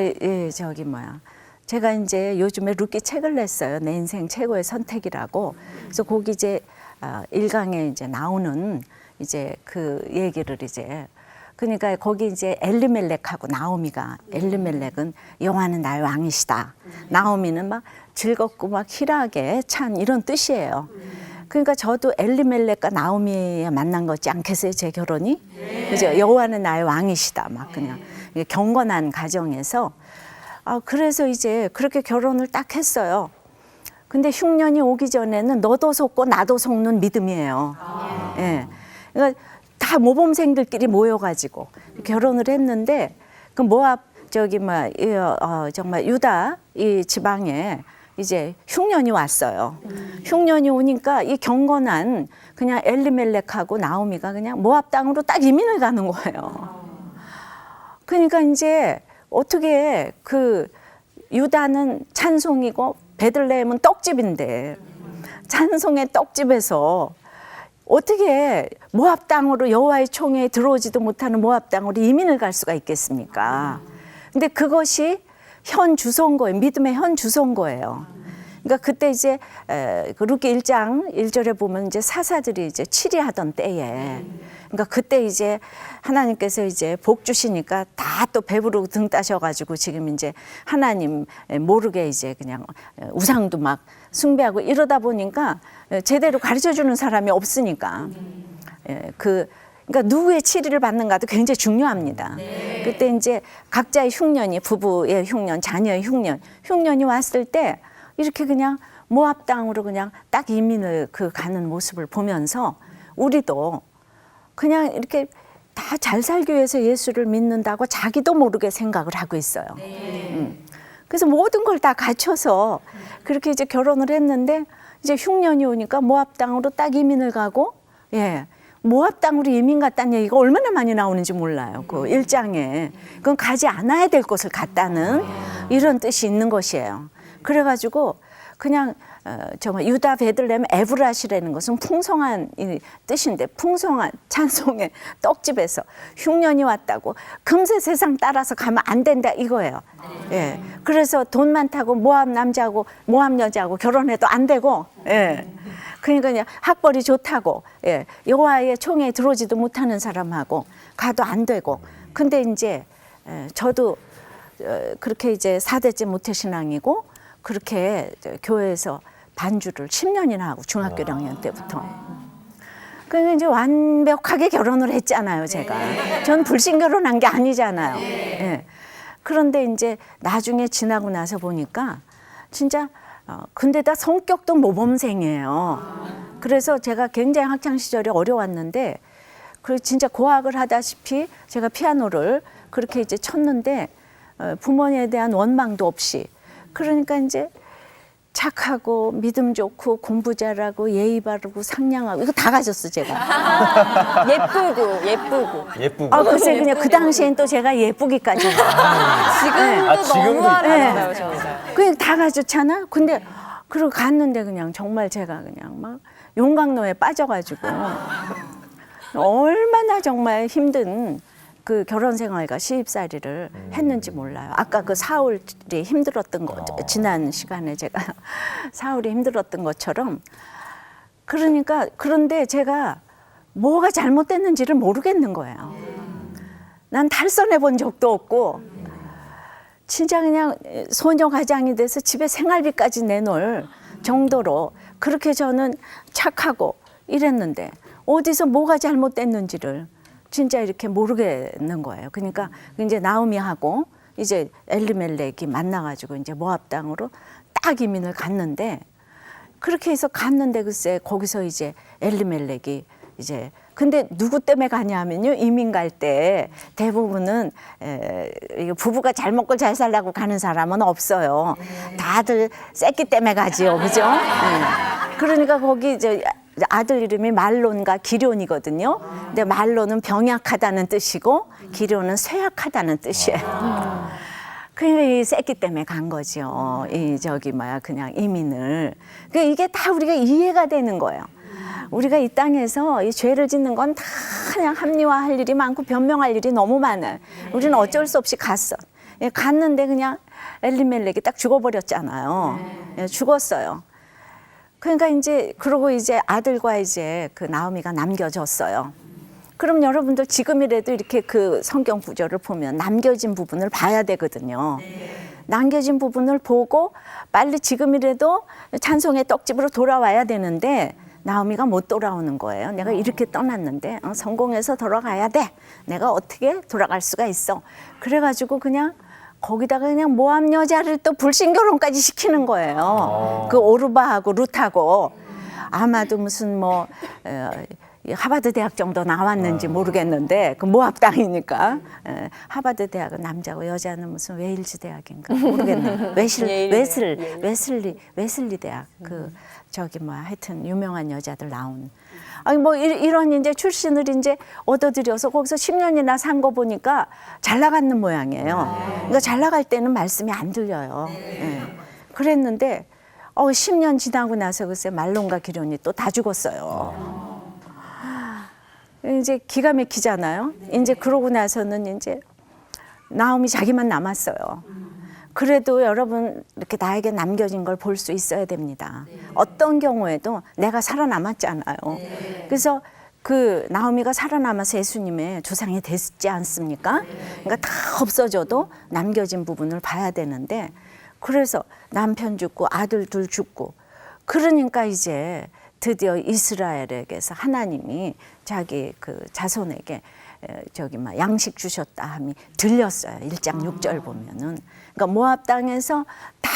저기 뭐야 제가 이제 요즘에 루키 책을 냈어요. 내 인생 최고의 선택이라고. 그래서 거기 이제 1강에 이제 나오는 이제 그 얘기를 이제 그러니까 거기 이제 엘리멜렉하고 나오미가 엘리멜렉은 여호와는 나의 왕이시다. 나오미는 막 즐겁고 막 희락에 찬 이런 뜻이에요. 그러니까 저도 엘리멜렉과 나오미에 만난 거지 않겠어요, 제 결혼이? 그죠? 여호와는 나의 왕이시다. 막 그냥 경건한 가정에서 그래서 이제 그렇게 결혼을 딱 했어요. 근데 흉년이 오기 전에는 너도 속고 나도 속는 믿음이에요. 예. 그러니까 다 모범생들끼리 모여가지고 결혼을 했는데 그 모압 저기 정말 유다 이 지방에 이제 흉년이 왔어요. 흉년이 오니까 이 경건한 그냥 엘리멜렉하고 나오미가 그냥 모압 땅으로 딱 이민을 가는 거예요. 그러니까 이제 어떻게 그 유다는 찬송이고 베들레헴은 떡집인데 찬송의 떡집에서 어떻게 모압 땅으로 여호와의 총회에 들어오지도 못하는 모압 땅으로 이민을 갈 수가 있겠습니까? 근데 그것이 현 주소인 거예요. 믿음의 현 주소인 거예요. 그러니까 그때 이제 그 루키 1장 1절에 보면 이제 사사들이 이제 치리하던 때에 그러니까 그때 이제 하나님께서 이제 복 주시니까 다 또 배부르고 등 따셔가지고 지금 이제 하나님 모르게 이제 그냥 우상도 막 숭배하고 이러다 보니까 제대로 가르쳐 주는 사람이 없으니까 그러니까 누구의 치리를 받는가도 굉장히 중요합니다. 그때 이제 각자의 흉년이 부부의 흉년, 자녀의 흉년이 왔을 때 이렇게 그냥 모압 땅으로 그냥 딱 이민을 가는 모습을 보면서 우리도 그냥 이렇게 다 잘 살기 위해서 예수를 믿는다고 자기도 모르게 생각을 하고 있어요. 그래서 모든 걸 다 갖춰서 그렇게 이제 결혼을 했는데 이제 흉년이 오니까 모압 땅으로 딱 이민을 가고 모압 땅으로 이민 갔다는 얘기가 얼마나 많이 나오는지 몰라요. 그 1장에. 그건 가지 않아야 될 곳을 갔다는 이런 뜻이 있는 것이에요. 그래가지고 그냥 정말 유다 베들레헴 에브라시라는 것은 풍성한 이 뜻인데 풍성한 찬송의 떡집에서 흉년이 왔다고 금세 세상 따라서 가면 안 된다 이거예요. 예. 그래서 돈 많다고 모압 남자하고 모압 여자하고 결혼해도 안 되고 그러니까 그냥 학벌이 좋다고 여호와의 총회에 들어오지도 못하는 사람하고 가도 안 되고 근데 이제 저도 그렇게 이제 4대째 모태신앙이고 그렇게 교회에서 반주를 10년이나 하고 중학교 1학년 때부터. 그래서 이제 완벽하게 결혼을 했잖아요, 제가. 전 불신 결혼한 게 아니잖아요. 예. 그런데 이제 나중에 지나고 나서 보니까 진짜 근데다 성격도 모범생이에요. 그래서 제가 굉장히 학창 시절이 어려웠는데 그 진짜 고학을 하다시피 제가 피아노를 그렇게 이제 쳤는데 부모님에 대한 원망도 없이 그러니까 이제 착하고 믿음 좋고 공부 잘하고 예의 바르고 상냥하고 이거 다 가졌어 제가. 예쁘고. 글쎄 그냥 그 당시엔 또 제가 예쁘기까지. 지금도 지금도 너무 아름다워요, 네. 저희가. 그냥 다 가졌잖아. 근데 그리고 갔는데 그냥 정말 제가 그냥 막 용광로에 빠져가지고 얼마나 정말 힘든 그 결혼 생활과 시집살이를 했는지 몰라요. 아까 그 사울이 힘들었던 거 지난 시간에 제가 사울이 힘들었던 것처럼 그러니까 그런데 제가 뭐가 잘못됐는지를 모르겠는 거예요. 난 탈선해 본 적도 없고 진짜 그냥 소녀 가장이 돼서 집에 생활비까지 내놓을 정도로 그렇게 저는 착하고 이랬는데 어디서 뭐가 잘못됐는지를 진짜 이렇게 모르겠는 거예요. 그러니까 이제 나오미하고 이제 엘리멜렉이 만나가지고 이제 모압 땅으로 딱 이민을 갔는데 그렇게 해서 갔는데 글쎄 거기서 이제 엘리멜렉이 이제 근데 누구 때문에 가냐면요 이민 갈 때 대부분은 부부가 잘 먹고 잘 살라고 가는 사람은 없어요. 다들 새끼 때문에 가지요, 그죠? 그러니까 거기 이제 아들 이름이 말론과 기련이거든요. 근데 말론은 병약하다는 뜻이고 기련은 쇠약하다는 뜻이에요. 그러니까 이 새끼 때문에 간 거죠. 이 그냥 이민을. 그러니까 이게 다 우리가 이해가 되는 거예요. 우리가 이 땅에서 이 죄를 짓는 건 다 그냥 합리화할 일이 많고 변명할 일이 너무 많아요. 우리는 어쩔 수 없이 갔어. 갔는데 그냥 엘리멜렉이 딱 죽어버렸잖아요. 죽었어요. 그러니까 이제 그러고 이제 아들과 이제 그 나오미가 남겨졌어요. 그럼 여러분들 지금이라도 이렇게 그 성경 구절을 보면 남겨진 부분을 봐야 되거든요. 남겨진 부분을 보고 빨리 지금이라도 찬송의 떡집으로 돌아와야 되는데 나오미가 못 돌아오는 거예요. 내가 이렇게 떠났는데 성공해서 돌아가야 돼. 내가 어떻게 돌아갈 수가 있어. 그래가지고 그냥 거기다가 그냥 모압 여자를 또 불신 결혼까지 시키는 거예요. 그 오르바하고 룻하고 아마도 무슨 뭐 하버드 대학 정도 나왔는지 모르겠는데 그 모압 땅이니까 하버드 대학은 남자고 여자는 무슨 웨일즈 대학인가 모르겠네. 웨슬리 대학 그 하여튼 유명한 여자들 나온. 아니 뭐 이런 이제 출신을 이제 얻어들여서 거기서 10년이나 산 거 보니까 잘 나가는 모양이에요. 그러니까 잘 나갈 때는 말씀이 안 들려요. 그랬는데 10년 지나고 나서 글쎄 말론과 기련이 또 다 죽었어요. 이제 기가 막히잖아요. 이제 그러고 나서는 이제 나오미 자기만 남았어요. 그래도 여러분 이렇게 나에게 남겨진 걸 볼 수 있어야 됩니다. 어떤 경우에도 내가 살아남았잖아요. 그래서 그 나오미가 살아남아서 예수님의 조상이 됐지 않습니까? 그러니까 다 없어져도 남겨진 부분을 봐야 되는데 그래서 남편 죽고 아들 둘 죽고 그러니까 이제 드디어 이스라엘에게서 하나님이 자기 그 자손에게 양식 주셨다 함이 들렸어요. 1장 6절 보면은. 그러니까 모압 땅에서 다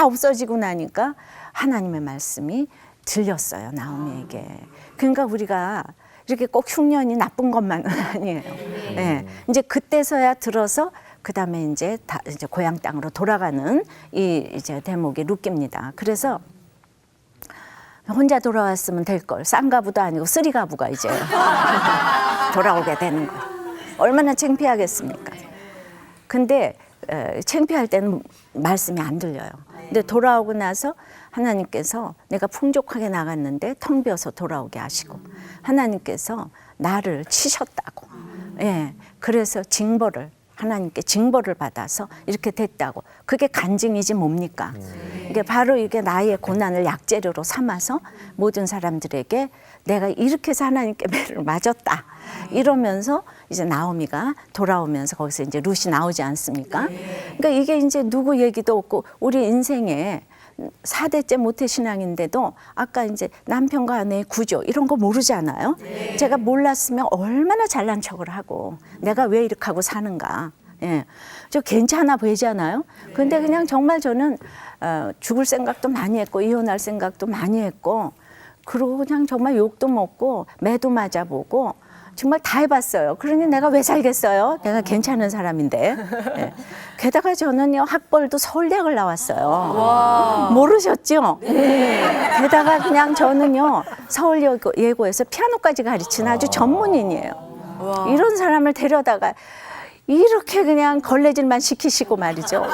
없어지고 나니까 하나님의 말씀이 들렸어요. 나오미에게. 그러니까 우리가 이렇게 꼭 흉년이 나쁜 것만은 아니에요. 네. 이제 그때서야 들어서 그다음에 이제 고향 땅으로 돌아가는 이 이제 대목이 룻기입니다. 그래서 혼자 돌아왔으면 될 걸. 쌍가부도 아니고 쓰리가부가 이제 돌아오게 되는 거예요. 얼마나 창피하겠습니까? 근데 창피할 때는 말씀이 안 들려요. 근데 돌아오고 나서 하나님께서 내가 풍족하게 나갔는데 텅 비어서 돌아오게 하시고 하나님께서 나를 치셨다고. 예, 그래서 하나님께 징벌을 받아서 이렇게 됐다고. 그게 간증이지 뭡니까? 이게 바로 이게 나의 고난을 약재료로 삼아서 모든 사람들에게 내가 이렇게 해서 하나님께 매를 맞았다. 이러면서 이제 나오미가 돌아오면서 거기서 이제 룻이 나오지 않습니까? 그러니까 이게 이제 누구 얘기도 없고 우리 인생에 4대째 모태신앙인데도 아까 이제 남편과 아내의 구조 이런 거 모르잖아요. 제가 몰랐으면 얼마나 잘난 척을 하고 내가 왜 이렇게 하고 사는가. 예, 저 괜찮아 보이잖아요. 근데 그냥 정말 저는 죽을 생각도 많이 했고 이혼할 생각도 많이 했고 그리고 그냥 정말 욕도 먹고 매도 맞아보고 정말 다 해봤어요. 그러니 내가 왜 살겠어요? 내가 괜찮은 사람인데. 예. 게다가 저는요 학벌도 서울대학을 나왔어요. 모르셨죠? 게다가 그냥 저는요 서울예고에서 피아노까지 가르치는 아주 전문인이에요. 이런 사람을 데려다가 이렇게 그냥 걸레질만 시키시고 말이죠.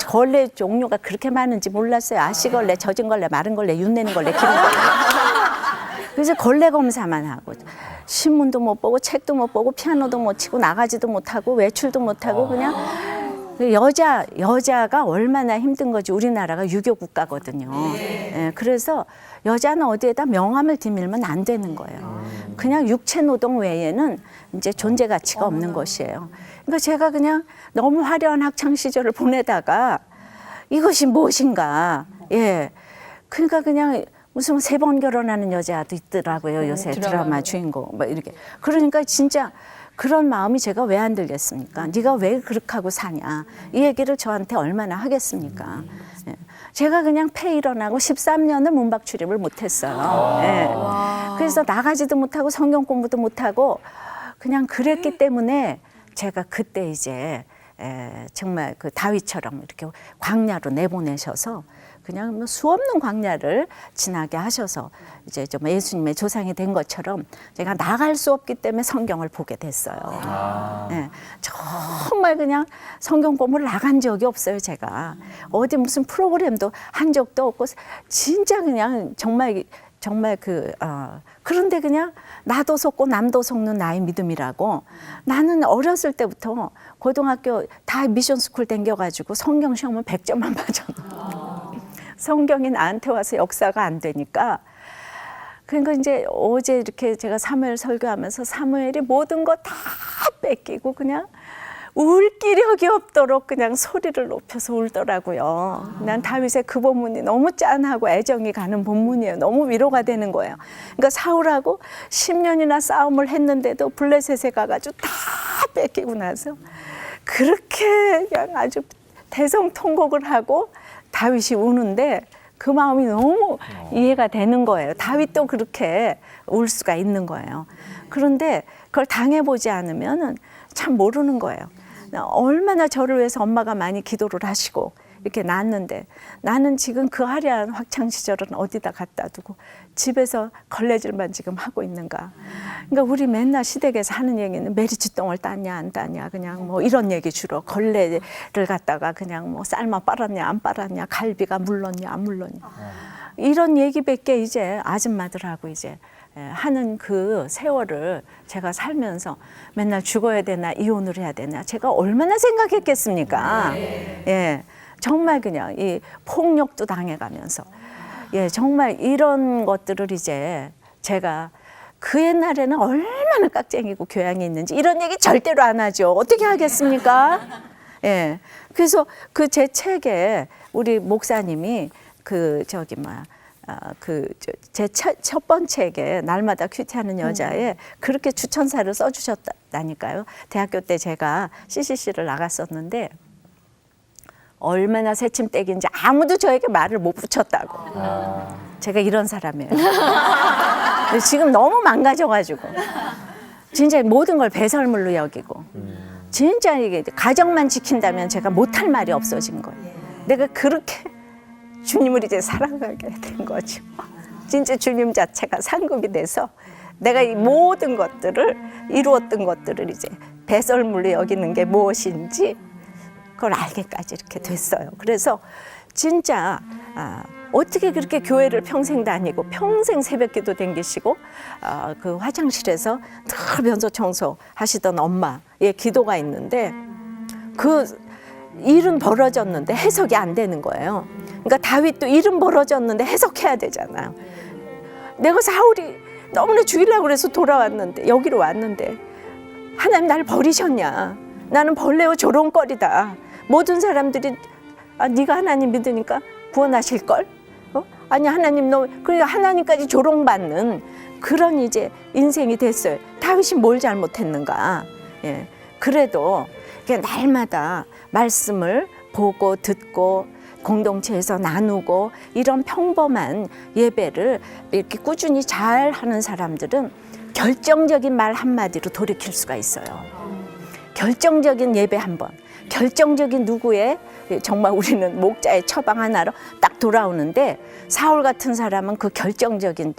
걸레 종류가 그렇게 많은지 몰랐어요. 아시걸레, 젖은 걸레, 마른 걸레, 윤 내는 걸레, 기름 걸레. 그래서 걸레 검사만 하고 신문도 못 보고 책도 못 보고 피아노도 못 치고 나가지도 못하고 외출도 못하고 그냥 여자가 얼마나 힘든 거지. 우리나라가 유교 국가거든요. 예, 그래서 여자는 어디에다 명함을 디밀면 안 되는 거예요. 그냥 육체 노동 외에는 이제 존재 가치가 없는 것이에요. 그러니까 제가 그냥 너무 화려한 학창 시절을 보내다가 이것이 무엇인가. 예, 그러니까 그냥 무슨 3번 결혼하는 여자도 있더라고요. 요새 드라마 주인공 뭐 이렇게. 그러니까 진짜 그런 마음이 제가 왜 안 들겠습니까? 네가 왜 그렇게 하고 사냐. 이 얘기를 저한테 얼마나 하겠습니까? 예. 제가 그냥 폐 일어나고 13년을 문박 출입을 못했어요. 예. 그래서 나가지도 못하고 성경 공부도 못하고 그냥 그랬기 때문에 제가 그때 이제 정말 그 다윗처럼 이렇게 광야로 내보내셔서 그냥 뭐 수없는 광야를 지나게 하셔서 이제 좀 예수님의 조상이 된 것처럼 제가 나갈 수 없기 때문에 성경을 보게 됐어요. 네, 정말 그냥 성경 공부를 나간 적이 없어요. 제가 어디 무슨 프로그램도 한 적도 없고 진짜 그냥 정말 그런데 그냥 나도 속고 남도 속는 나의 믿음이라고. 나는 어렸을 때부터 고등학교 다 미션 스쿨 댕겨가지고 성경 시험은 100점만 맞았는데 성경이 나한테 와서 역사가 안 되니까. 그러니까 이제 어제 이렇게 제가 사무엘 설교하면서 사무엘이 모든 거 다 뺏기고 그냥 울 기력이 없도록 그냥 소리를 높여서 울더라고요. 난 다윗의 그 본문이 너무 짠하고 애정이 가는 본문이에요. 너무 위로가 되는 거예요. 그러니까 사울하고 10년이나 싸움을 했는데도 블레셋에 가가지고 다 뺏기고 나서 그렇게 그냥 아주 대성통곡을 하고 다윗이 우는데 그 마음이 너무 이해가 되는 거예요. 다윗도 그렇게 울 수가 있는 거예요. 그런데 그걸 당해보지 않으면 참 모르는 거예요. 얼마나 저를 위해서 엄마가 많이 기도를 하시고 이렇게 낳았는데 나는 지금 그 화려한 학창시절은 어디다 갖다 두고 집에서 걸레질만 지금 하고 있는가. 그러니까 우리 맨날 시댁에서 하는 얘기는 메리치똥을 땄냐 안 땄냐 그냥 뭐 이런 얘기 주로 걸레를 갖다가 그냥 뭐 삶아 빨았냐 안 빨았냐 갈비가 물렀냐 안 물렀냐 이런 얘기밖에 이제 아줌마들하고 이제 하는 그 세월을 제가 살면서 맨날 죽어야 되나 이혼을 해야 되나 제가 얼마나 생각했겠습니까? 예, 정말 그냥 이 폭력도 당해가면서 예, 정말 이런 것들을 이제 제가 그 옛날에는 얼마나 깍쟁이고 교양이 있는지 이런 얘기 절대로 안 하죠. 어떻게 하겠습니까? 예, 그래서 그 제 책에 우리 목사님이 제 첫 번째 책에 날마다 큐티하는 여자에 그렇게 추천사를 써주셨다니까요. 대학교 때 제가 CCC를 나갔었는데 얼마나 새침대기인지 아무도 저에게 말을 못 붙였다고. 제가 이런 사람이에요. 지금 너무 망가져가지고 진짜 모든 걸 배설물로 여기고 진짜 이게 가정만 지킨다면 제가 못할 말이 없어진 거예요. 내가 그렇게 주님을 이제 사랑하게 된 거죠. 진짜 주님 자체가 상급이 돼서 내가 이 모든 것들을 이루었던 것들을 이제 배설물로 여기는 게 무엇인지 그걸 알게까지 이렇게 됐어요. 그래서 진짜 어떻게 그렇게 교회를 평생 다니고 평생 새벽기도 댕기시고 그 화장실에서 늘 변소 청소 하시던 엄마의 기도가 있는데 그 일은 벌어졌는데 해석이 안 되는 거예요. 그러니까 다윗도 일은 벌어졌는데 해석해야 되잖아요. 내가 사울이 너무나 죽이려고 그래서 돌아왔는데, 여기로 왔는데 하나님 나를 버리셨냐? 나는 벌레와 조롱거리다. 모든 사람들이 네가 하나님 믿으니까 구원하실걸? 아니 하나님 너 그러니까 하나님까지 조롱받는 그런 이제 인생이 됐어요. 다윗이 뭘 잘못했는가? 예. 그래도 날마다 말씀을 보고 듣고 공동체에서 나누고 이런 평범한 예배를 이렇게 꾸준히 잘 하는 사람들은 결정적인 말 한마디로 돌이킬 수가 있어요. 결정적인 예배 한 번, 결정적인 누구의 정말 우리는 목자의 처방 하나로 딱 돌아오는데 사울 같은 사람은 그 결정적인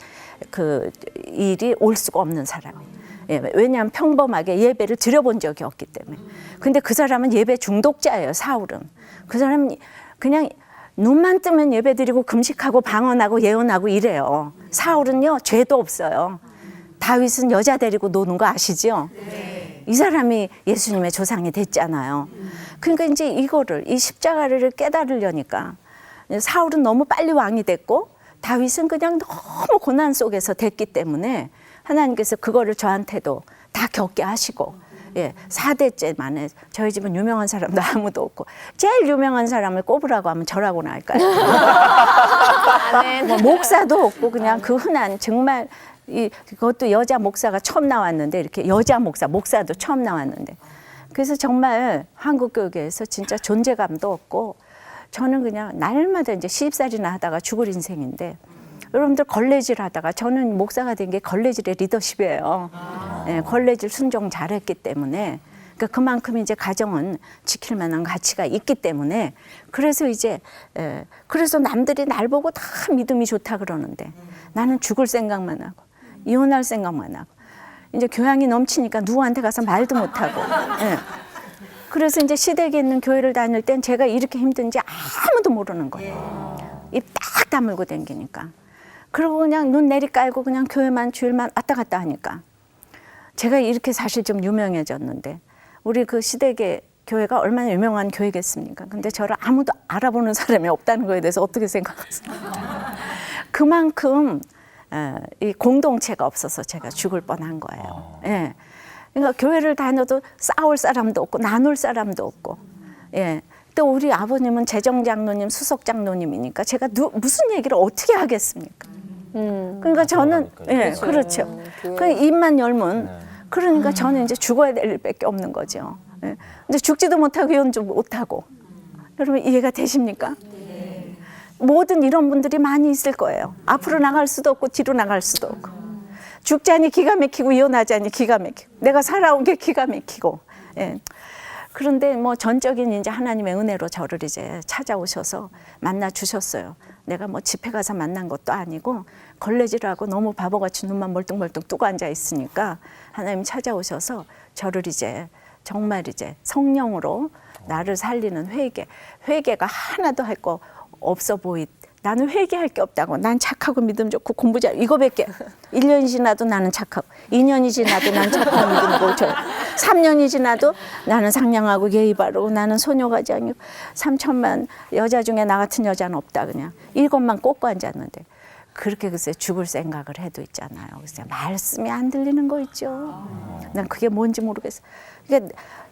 그 일이 올 수가 없는 사람이에요. 예, 왜냐하면 평범하게 예배를 드려본 적이 없기 때문에. 근데 그 사람은 예배 중독자예요. 사울은. 그 사람은 그냥 눈만 뜨면 예배 드리고 금식하고 방언하고 예언하고 이래요. 사울은요 죄도 없어요. 다윗은 여자 데리고 노는 거 아시죠? 이 사람이 예수님의 조상이 됐잖아요. 그러니까 이제 이거를 이 십자가를 깨달으려니까 사울은 너무 빨리 왕이 됐고 다윗은 그냥 너무 고난 속에서 됐기 때문에 하나님께서 그거를 저한테도 다 겪게 하시고, 예, 4대째 만에 저희 집은 유명한 사람도 아무도 없고 제일 유명한 사람을 꼽으라고 하면 저라고 나을까요? 뭐 목사도 없고 그냥 그 흔한 정말 그것도 여자 목사가 처음 나왔는데 이렇게 여자 목사도 처음 나왔는데 그래서 정말 한국교회에서 진짜 존재감도 없고 저는 그냥 날마다 이제 시집살이나 하다가 죽을 인생인데 여러분들 걸레질 하다가 저는 목사가 된 게 걸레질의 리더십이에요. 예, 걸레질 순종 잘했기 때문에 그러니까 그만큼 이제 가정은 지킬 만한 가치가 있기 때문에 그래서 이제 그래서 남들이 날 보고 다 믿음이 좋다 그러는데 나는 죽을 생각만 하고 이혼할 생각만 하고 이제 교양이 넘치니까 누구한테 가서 말도 못하고 예. 그래서 이제 시댁에 있는 교회를 다닐 땐 제가 이렇게 힘든지 아무도 모르는 거예요. 입 딱 다물고 다니니까. 그리고 그냥 눈 내리 깔고 그냥 교회만 주일만 왔다 갔다 하니까 제가 이렇게 사실 좀 유명해졌는데 우리 그 시댁의 교회가 얼마나 유명한 교회겠습니까? 근데 저를 아무도 알아보는 사람이 없다는 거에 대해서 어떻게 생각하세요? 그만큼 이 공동체가 없어서 제가 죽을 뻔한 거예요. 예. 그러니까 교회를 다녀도 싸울 사람도 없고 나눌 사람도 없고, 예. 또 우리 아버님은 재정장로님, 수석장로님이니까 제가 무슨 얘기를 어떻게 하겠습니까? 그러니까 저는 예, 그렇죠. 그 입만 열면 그러니까 저는 이제 죽어야 될 일밖에 없는 거죠. 예. 근데 죽지도 못하고 이혼도 못하고 여러분 이해가 되십니까? 모든 이런 분들이 많이 있을 거예요. 앞으로 나갈 수도 없고 뒤로 나갈 수도 없고 죽자니 기가 막히고 이혼하자니 기가 막히고 내가 살아온 게 기가 막히고 예. 그런데 뭐 전적인 이제 하나님의 은혜로 저를 이제 찾아오셔서 만나 주셨어요. 내가 뭐 집회 가서 만난 것도 아니고 걸레질하고 너무 바보같이 눈만 멀뚱멀뚱 뜨고 앉아 있으니까 하나님 찾아오셔서 저를 이제 정말 이제 성령으로 나를 살리는 회개가 하나도 할 거 없어 나는 회개할 게 없다고. 난 착하고 믿음 좋고 공부 잘 이거밖에. 1년이 지나도 나는 착하고 2년이 지나도 나는 착하고 믿음 좋고 3년이 지나도 나는 상냥하고 예의 바르고 나는 소녀가장이고 3천만 여자 중에 나 같은 여자는 없다 그냥. 이것만 꽂고 앉았는데 그렇게 글쎄 죽을 생각을 해도 있잖아요. 글쎄 말씀이 안 들리는 거 있죠. 난 그게 뭔지 모르겠어.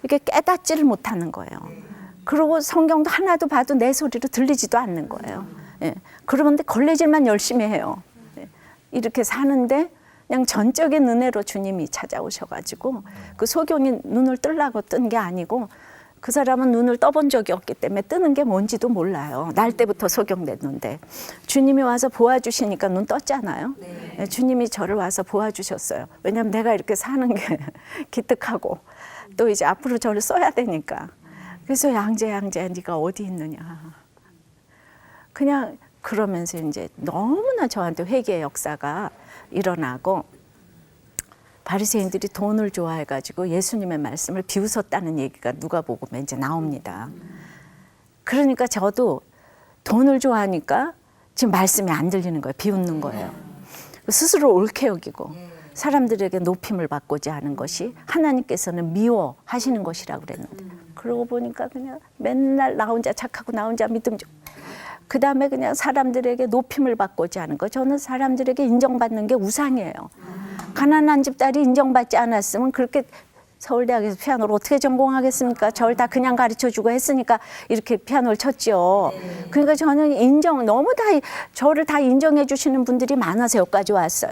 이게 깨닫지를 못하는 거예요. 그리고 성경도 하나도 봐도 내 소리로 들리지도 않는 거예요. 예. 그런데 걸레질만 열심히 해요. 예. 이렇게 사는데 그냥 전적인 은혜로 주님이 찾아오셔가지고 그 소경이 눈을 뜨려고 뜬 게 아니고 그 사람은 눈을 떠본 적이 없기 때문에 뜨는 게 뭔지도 몰라요. 날 때부터 소경됐는데 주님이 와서 보아주시니까 눈 떴잖아요. 예. 주님이 저를 와서 보아주셨어요. 왜냐하면 내가 이렇게 사는 게 기특하고 또 이제 앞으로 저를 써야 되니까. 그래서 양재 네가 어디 있느냐. 그냥 그러면서 이제 너무나 저한테 회개의 역사가 일어나고 바리새인들이 돈을 좋아해가지고 예수님의 말씀을 비웃었다는 얘기가 누가복음에 이제 나옵니다. 그러니까 저도 돈을 좋아하니까 지금 말씀이 안 들리는 거예요. 비웃는 거예요. 스스로 옳게 여기고 사람들에게 높임을 받고자 하는 것이 하나님께서는 미워하시는 것이라고 그랬는데 그러고 보니까 그냥 맨날 나 혼자 착하고 나 혼자 믿음 좋고 그다음에 그냥 사람들에게 높임을 받고자 하는 거. 저는 사람들에게 인정받는 게 우상이에요. 가난한 집 딸이 인정받지 않았으면 그렇게 서울대학에서 피아노를 어떻게 전공하겠습니까? 저를 다 그냥 가르쳐주고 했으니까 이렇게 피아노를 쳤죠. 그러니까 저는 너무 저를 다 인정해 주시는 분들이 많아서 여기까지 왔어요.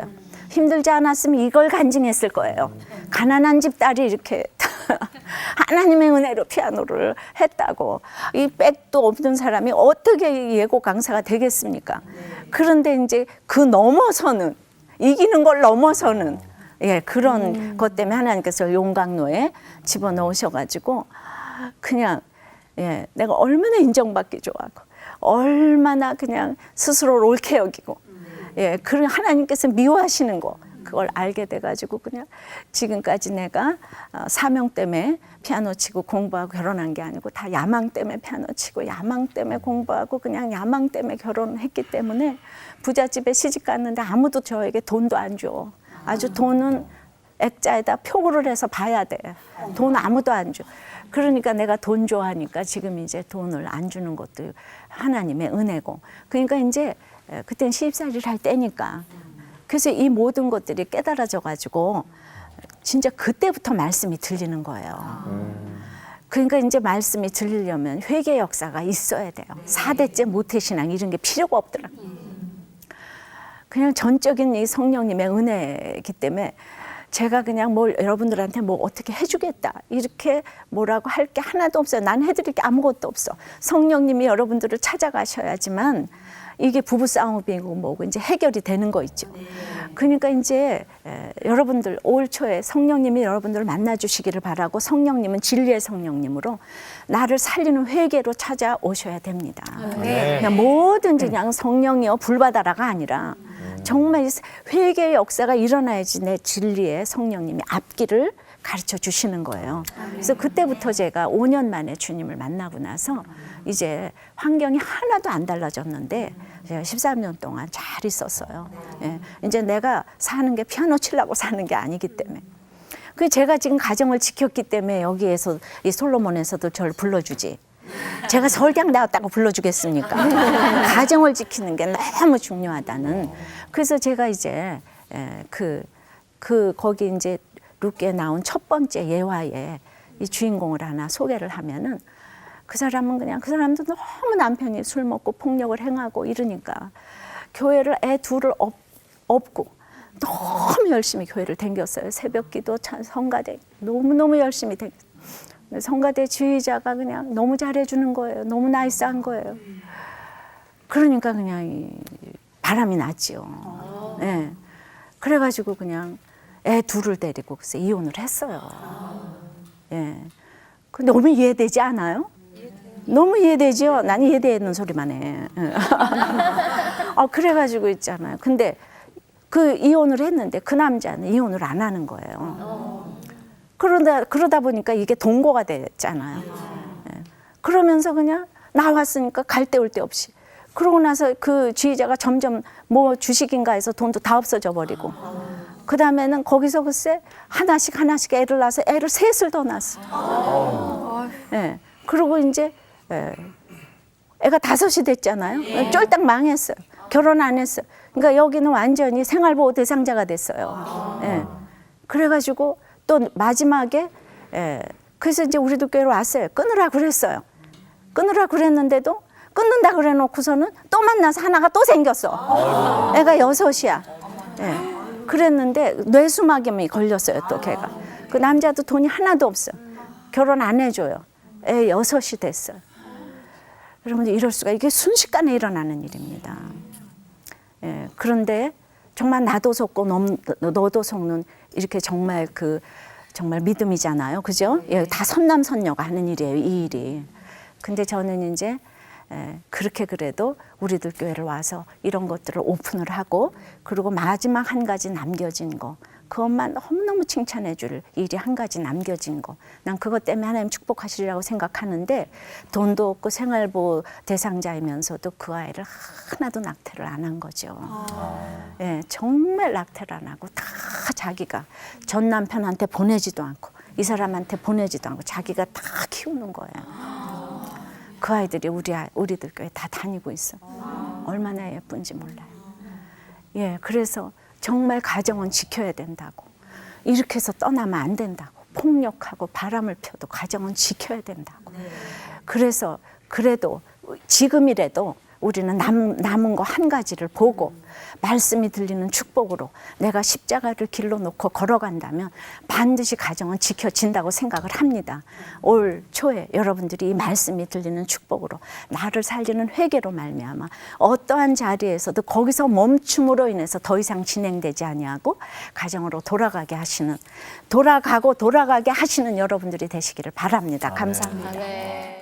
힘들지 않았으면 이걸 간증했을 거예요. 가난한 집 딸이 이렇게 하나님의 은혜로 피아노를 했다고. 이 백도 없는 사람이 어떻게 예고 강사가 되겠습니까? 그런데 이제 그 넘어서는, 이기는 걸 넘어서는 그런 것 때문에 하나님께서 용광로에 집어넣으셔가지고 그냥 내가 얼마나 인정받기 좋아하고 얼마나 그냥 스스로를 옳게 여기고 그런 하나님께서 미워하시는 거 그걸 알게 돼가지고 그냥 지금까지 내가 사명 때문에 피아노 치고 공부하고 결혼한 게 아니고 다 야망 때문에 피아노 치고 야망 때문에 공부하고 그냥 야망 때문에 결혼했기 때문에 부잣집에 시집 갔는데 아무도 저에게 돈도 안 줘. 아주 돈은 액자에다 표고를 해서 봐야 돼. 돈 아무도 안 줘. 그러니까 내가 돈 좋아하니까 지금 이제 돈을 안 주는 것도 하나님의 은혜고. 그러니까 이제 그땐 시집살이를 할 때니까. 그래서 이 모든 것들이 깨달아져 가지고 진짜 그때부터 말씀이 들리는 거예요. 그러니까 이제 말씀이 들리려면 회개 역사가 있어야 돼요. 4대째 모태신앙 이런 게 필요가 없더라고요. 그냥 전적인 이 성령님의 은혜이기 때문에 제가 그냥 뭘 여러분들한테 뭐 어떻게 해주겠다 이렇게 뭐라고 할 게 하나도 없어요. 난 해드릴 게 아무것도 없어. 성령님이 여러분들을 찾아가셔야지만 이게 부부싸움이고 뭐고 이제 해결이 되는 거 있죠. 그러니까 이제 여러분들 올 초에 성령님이 여러분들을 만나주시기를 바라고 성령님은 진리의 성령님으로 나를 살리는 회개로 찾아오셔야 됩니다. 그냥 뭐든지 그냥 성령이여 불받아라가 아니라 정말 회개의 역사가 일어나야지 내 진리의 성령님이 앞길을 가르쳐 주시는 거예요. 그래서 그때부터 제가 5년 만에 주님을 만나고 나서 이제 환경이 하나도 안 달라졌는데 제가 13년 동안 잘 있었어요. 이제 내가 사는 게 피아노 치려고 사는 게 아니기 때문에. 그 제가 지금 가정을 지켰기 때문에 여기에서 이 솔로몬에서도 저를 불러주지. 제가 서울대학 나왔다고 불러주겠습니까? 가정을 지키는 게 너무 중요하다는. 그래서 제가 이제 거기 이제 룻기에 나온 첫 번째 예화에 이 주인공을 하나 소개를 하면은 그 사람은 그냥 그 사람도 너무 남편이 술 먹고 폭력을 행하고 이러니까 교회를 애 둘을 업고 너무 열심히 교회를 댕겼어요. 새벽기도 성가대 너무너무 열심히 댕겼어요. 성가대 지휘자가 그냥 너무 잘해주는 거예요. 너무 나이스한 거예요. 그러니까 그냥 바람이 났지요. 네. 그래가지고 그냥 애 둘을 데리고 그래서 이혼을 했어요. 예. 그 너무 이해되지 않아요? 너무 이해되죠? 난 이해되는 소리만 해. 그래가지고 있잖아요. 근데 그 이혼을 했는데 그 남자는 이혼을 안 하는 거예요. 그러다 보니까 이게 동거가 됐잖아요. 예. 그러면서 그냥 나왔으니까 갈 데 올 데 없이. 그러고 나서 그 지휘자가 점점 뭐 주식인가 해서 돈도 다 없어져 버리고. 그 다음에는 거기서 글쎄 하나씩 애를 낳아서 애를 셋을 더 낳았어요. 예. 그리고 이제 애가 5이 됐잖아요. 쫄딱 망했어요. 결혼 안 했어요. 그러니까 여기는 완전히 생활보호 대상자가 됐어요. 예. 그래가지고 또 마지막에 그래서 이제 우리도 교회로 왔어요. 끊으라 그랬어요. 끊으라 그랬는데도 끊는다 그래 놓고서는 또 만나서 하나가 또 생겼어. 애가 6이야. 예. 그랬는데 뇌수막염이 걸렸어요. 또 걔가. 그 남자도 돈이 하나도 없어요. 결혼 안 해줘요. 애 6이 됐어요. 여러분들 이럴 수가 이게 순식간에 일어나는 일입니다. 예, 그런데 정말 나도 속고 너도 속는 이렇게 정말 정말 믿음이잖아요. 그죠? 예, 다 선남선녀가 하는 일이에요. 이 일이. 근데 저는 이제 그렇게 그래도 우리들 교회를 와서 이런 것들을 오픈을 하고 그리고 마지막 한 가지 남겨진 거 그것만 너무너무 칭찬해 줄 일이 한 가지 남겨진 거 난 그것 때문에 하나님 축복하시리라고 생각하는데 돈도 없고 생활보호 대상자이면서도 그 아이를 하나도 낙태를 안 한 거죠. 예, 정말 낙태를 안 하고 다 자기가 전 남편한테 보내지도 않고 이 사람한테 보내지도 않고 자기가 다 키우는 거예요. 그 아이들이 우리들 교회 다 다니고 있어요. 얼마나 예쁜지 몰라요. 예, 그래서 정말 가정은 지켜야 된다고. 이렇게 해서 떠나면 안 된다고. 폭력하고 바람을 펴도 가정은 지켜야 된다고. 그래서 그래도 지금이라도 우리는 남은 거 한 가지를 보고 말씀이 들리는 축복으로 내가 십자가를 길로 놓고 걸어간다면 반드시 가정은 지켜진다고 생각을 합니다. 올 초에 여러분들이 이 말씀이 들리는 축복으로 나를 살리는 회개로 말미암아 어떠한 자리에서도 거기서 멈춤으로 인해서 더 이상 진행되지 아니하고 가정으로 돌아가게 하시는, 돌아가게 하시는 여러분들이 되시기를 바랍니다. 감사합니다. 네.